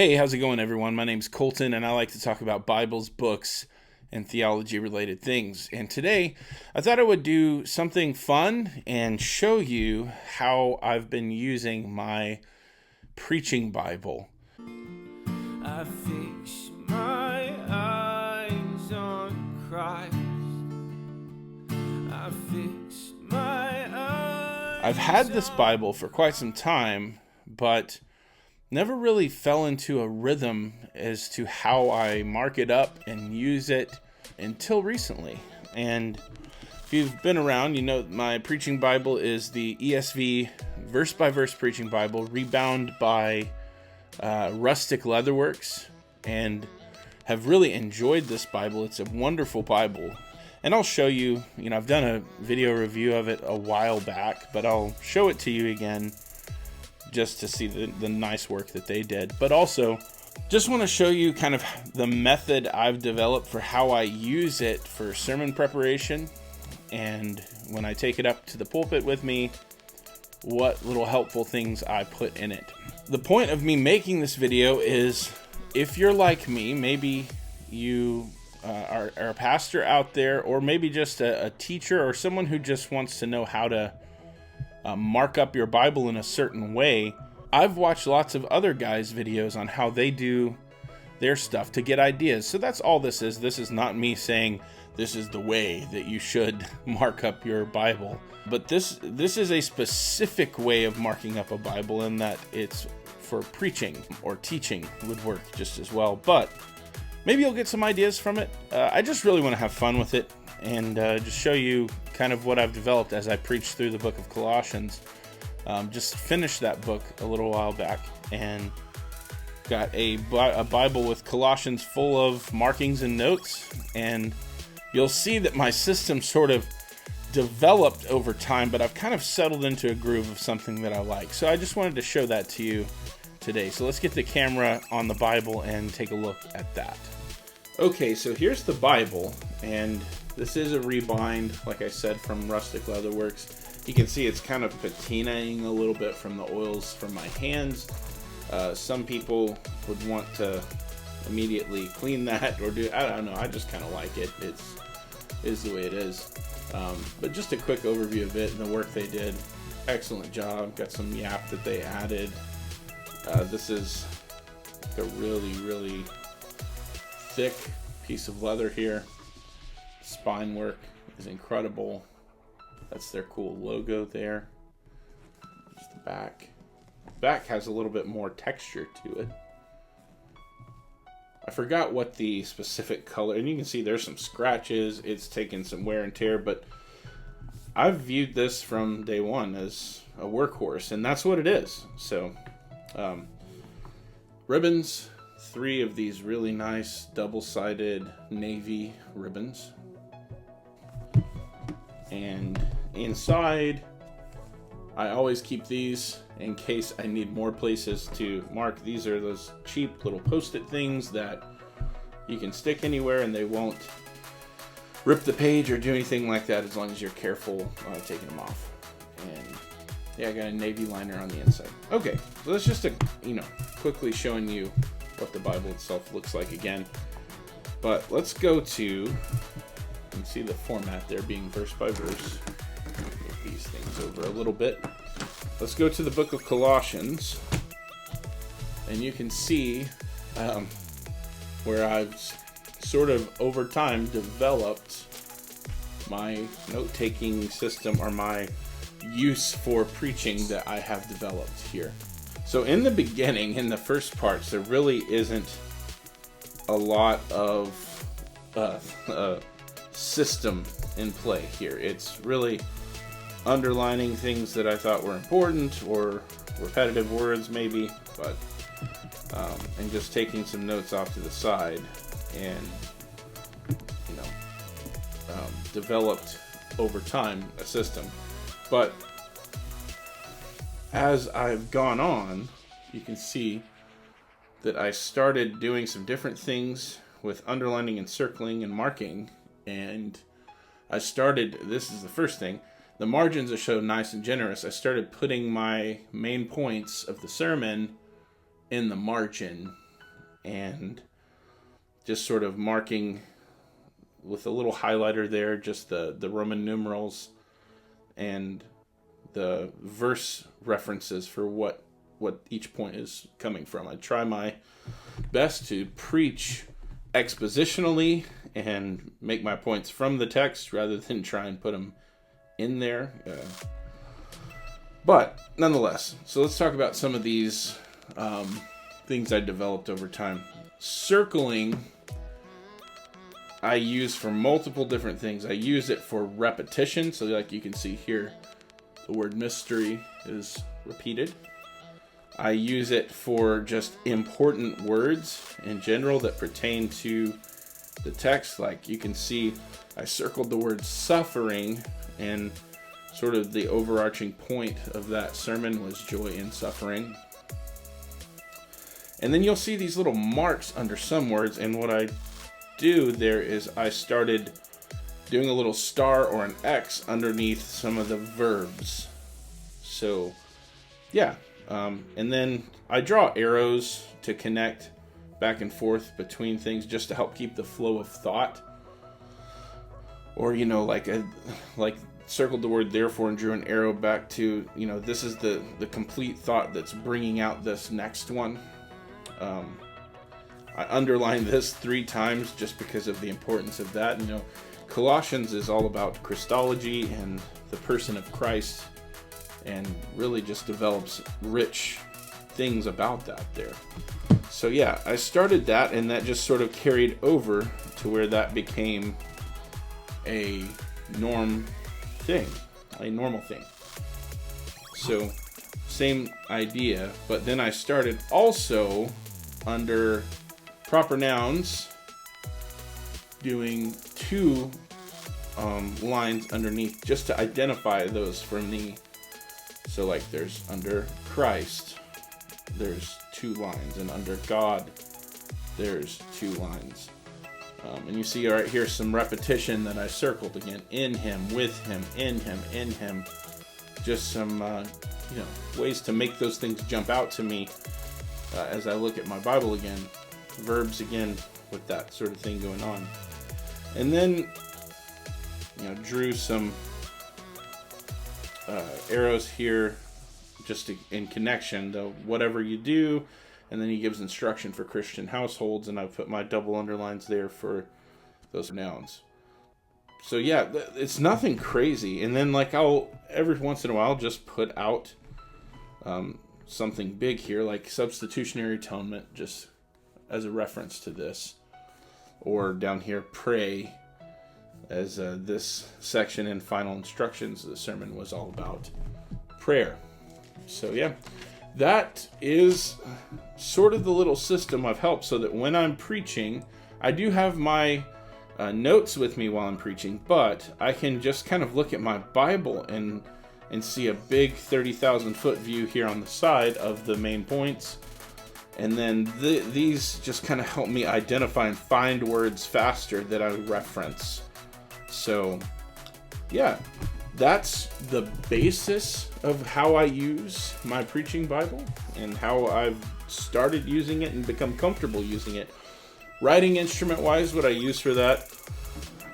Hey, how's it going, everyone? My name's Colton, and I like to talk about Bibles, books, and theology-related things. And today, I thought I would do something fun and show you how I've been using my preaching Bible. I fix my eyes on Christ. I fix my eyes. I've had this Bible for quite some time, but never really fell into a rhythm as to how I mark it up and use it until recently. And if you've been around, you know my preaching Bible is the ESV verse-by-verse preaching Bible, rebound by Rustic Leatherworks, and have really enjoyed this Bible. It's a wonderful Bible. And I'll show you, I've done a video review of it a while back, but I'll show it to you again just to see the nice work that they did. But also, just want to show you kind of the method I've developed for how I use it for sermon preparation, and when I take it up to the pulpit with me, what little helpful things I put in it. The point of me making this video is, if you're like me, maybe you are a pastor out there, or maybe just a teacher or someone who just wants to know how to mark up your Bible in a certain way. I've watched lots of other guys' videos on how they do their stuff to get ideas. So that's all this is. This is not me saying this is the way that you should mark up your Bible. But this is a specific way of marking up a Bible, in that it's for preaching or teaching would work just as well. But maybe you'll get some ideas from it. I just really want to have fun with it and just show you kind of what I've developed as I preach through the book of Colossians. Just finished that book a little while back and got a Bible with Colossians full of markings and notes, and you'll see that my system sort of developed over time, but I've kind of settled into a groove of something that I like. So I just wanted to show that to you today. So let's get the camera on the Bible and take a look at that. Okay, so here's the Bible, and this is a rebind, like I said, from Rustic Leatherworks. You can see it's kind of patinaing a little bit from the oils from my hands. Some people would want to immediately clean that or do, I don't know, I just kind of like it. It is the way it is. But just a quick overview of it and the work they did. Excellent job. Got some yap that they added. This is a really, really thick piece of leather here. Spine work is incredible. That's their cool logo there. There's the back. The back has a little bit more texture to it. I forgot what the specific color, and you can see there's some scratches. It's taken some wear and tear, but I've viewed this from day one as a workhorse, and that's what it is. So, ribbons, 3 of these really nice double-sided navy ribbons. And inside, I always keep these in case I need more places to mark. These are those cheap little post-it things that you can stick anywhere and they won't rip the page or do anything like that, as long as you're careful taking them off. And yeah, I got a navy liner on the inside. Okay, so that's just quickly showing you what the Bible itself looks like again. But let's go to, you can see the format there being verse by verse. Move these things over a little bit. Let's go to the book of Colossians, and you can see where I've sort of over time developed my note-taking system, or my use for preaching that I have developed here. So in the beginning, in the first parts, there really isn't a lot of system in play here. It's really underlining things that I thought were important, or repetitive words maybe, but and just taking some notes off to the side, and developed over time a system. But as I've gone on, you can see that I started doing some different things with underlining and circling and marking, and I started, this is the first thing, the margins are so nice and generous. I started putting my main points of the sermon in the margin and just sort of marking with a little highlighter there, just the Roman numerals and the verse references for what each point is coming from. I try my best to preach expositionally and make my points from the text rather than try and put them in there. But nonetheless, so let's talk about some of these things I developed over time. Circling, I use for multiple different things. I use it for repetition. So like you can see here, the word mystery is repeated. I use it for just important words in general that pertain to the text. Like you can see, I circled the word suffering, and sort of the overarching point of that sermon was joy in suffering. And then you'll see these little marks under some words, and what I do there is I started doing a little star or an X underneath some of the verbs. So yeah, and then I draw arrows to connect back and forth between things just to help keep the flow of thought. Or, like circled the word therefore and drew an arrow back to, this is the complete thought that's bringing out this next one. I underlined this 3 times just because of the importance of that. Colossians is all about Christology and the person of Christ, and really just develops rich things about that there. So yeah, I started that, and that just sort of carried over to where that became a normal thing. So same idea, but then I started also under proper nouns doing 2 lines underneath just to identify those for me. So like there's under Christ, there's 2 lines, and under God, there's 2 lines. And you see right here some repetition that I circled again. In him, with him, in him, in him. Just some ways to make those things jump out to me as I look at my Bible again. Verbs again with that sort of thing going on. And then drew some arrows here just in connection to whatever you do, and then he gives instruction for Christian households, and I've put my double underlines there for those nouns. So yeah, it's nothing crazy. And then I'll every once in a while just put out something big here, like substitutionary atonement, just as a reference to this, or down here pray, as this section in final instructions of the sermon was all about prayer. So yeah, that is sort of the little system I've helped, so that when I'm preaching, I do have my notes with me while I'm preaching, but I can just kind of look at my Bible and see a big 30,000 foot view here on the side of the main points. And then these just kind of help me identify and find words faster that I reference. So yeah, that's the basis of how I use my preaching Bible and how I've started using it and become comfortable using it. Writing instrument wise, what I use for that,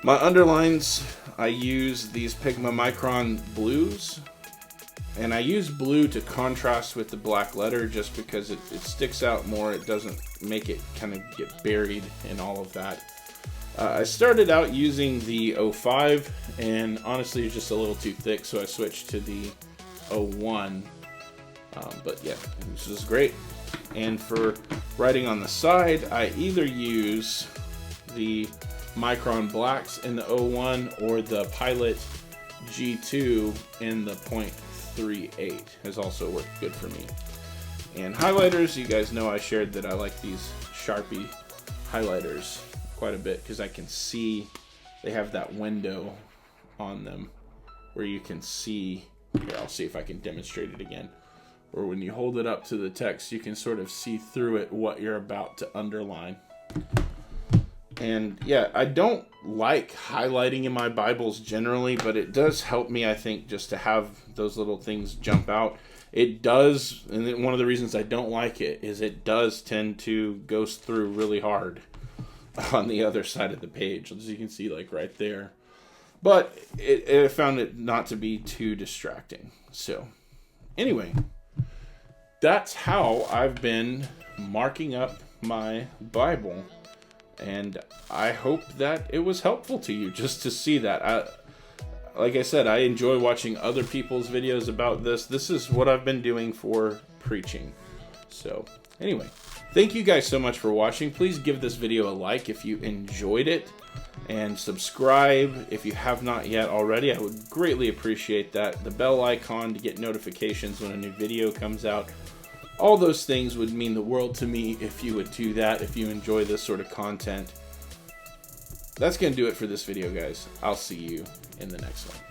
my underlines, I use these Pigma Micron blues, and I use blue to contrast with the black letter just because it sticks out more. It doesn't make it kind of get buried in all of that. I started out using the 05, and honestly it's just a little too thick, so I switched to the 01. But yeah, this is great. And for writing on the side, I either use the Micron blacks in the 01 or the Pilot G2 in the .38 has also worked good for me. And highlighters, you guys know I shared that I like these Sharpie highlighters quite a bit because I can see they have that window on them where you can see. Here, I'll see if I can demonstrate it again. Or when you hold it up to the text, you can sort of see through it what you're about to underline. And yeah, I don't like highlighting in my Bibles generally, but it does help me, I think, just to have those little things jump out. it does, and one of the reasons I don't like it is it does tend to go through really hard on the other side of the page, as you can see, like right there. But I found it not to be too distracting. So anyway, that's how I've been marking up my Bible, and I hope that it was helpful to you just to see that. Like I said, I enjoy watching other people's videos about this. This is what I've been doing for preaching. So anyway, thank you guys so much for watching. Please give this video a like if you enjoyed it, and subscribe if you have not yet already. I would greatly appreciate that. The bell icon to get notifications when a new video comes out. All those things would mean the world to me if you would do that, if you enjoy this sort of content. That's going to do it for this video, guys. I'll see you in the next one.